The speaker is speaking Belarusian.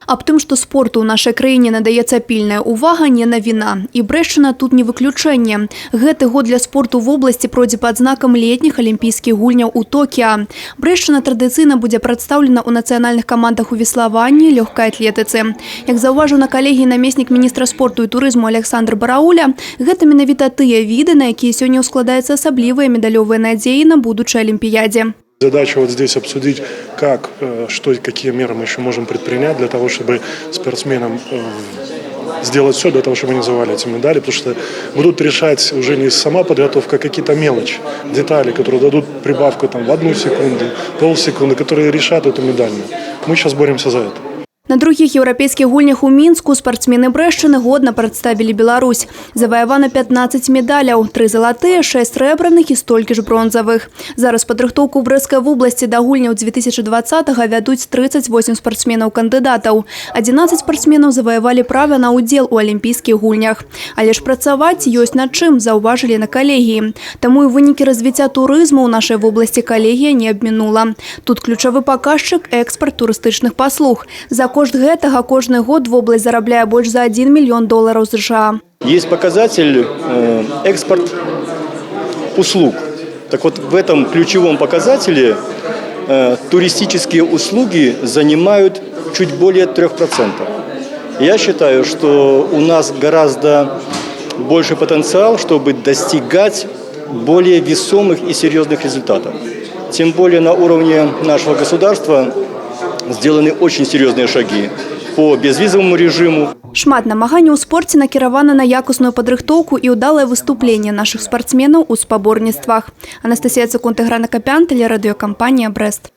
Аб тым, што спорту ў нашай краіне надаецца пільная ўвага, не навіна. І Брэшчына тут не выключэнне. Гэты год для спорту в обласці пройдзе пад знакам летніх алімпійскіх гульняў у Токіа. Брэшчына традыцыйна будзе прадстаўлена ў нацыянальных камандах у веславанні, лёгкай атлетыцы. Як заўважыў на калегіі намеснік міністра спорту і турызму Александр Барауля, гэта менавіта тыя віды, на якія сёння ўскладаюцца асаблівыя медалёвыя надзеі на будучай алімпіядзе. Задача вот здесь обсудить, как, что и какие меры мы еще можем предпринять для того, чтобы спортсменам сделать все для того, чтобы они завоевали эти медали, потому что будут решать уже не сама подготовка, а какие-то мелочи, детали, которые дадут прибавку там, в 1 секунду, полсекунды, которые решат эту медальную. Мы сейчас боремся за это. На других еўрапейскіх гульнях у Мінску спартсмены Брэшчыны годна прадставілі Беларусь. Заваявана 15 медаляў, 3 залатыя, 6 срэбраных і столькі ж бронзавых. Зараз падрыхтоўку ў Брэсцкай вобласці да гульняў 2020-го вядуць 38 спартсменаў-кандыдатаў. 11 спартсменаў заваявалі права на ўдзел у алімпійскіх гульнях. Але ж працаваць ёсць над чым, заўважылі на калегіі. Таму і вынікі развіцця турызму ў нашай вобласці калегія не абмінула. Тут ключавы паказчык – экспарт турыстычных паслуг. За кошт гэтага кожны год вобласць зарабляе больш за $1 мільён США. Есть показатель экспорт услуг. Так вот, в этом ключевом показателе туристические услуги занимают чуть более 3%. Я считаю, что у нас гораздо больше потенциал, чтобы достигать более весомых и серьезных результатов. Тем более на уровне нашего государства сделаны очень серьезные шаги по безвизовому режиму. Шмат намаганняў у спорце накіравана на якусную падрыхтоўку і ўдалае выступленне нашых спартсменаў у спаборніцтвах. Анастасія Цукунт, Іграна Капян, тэлерадыёкампанія «Брэст».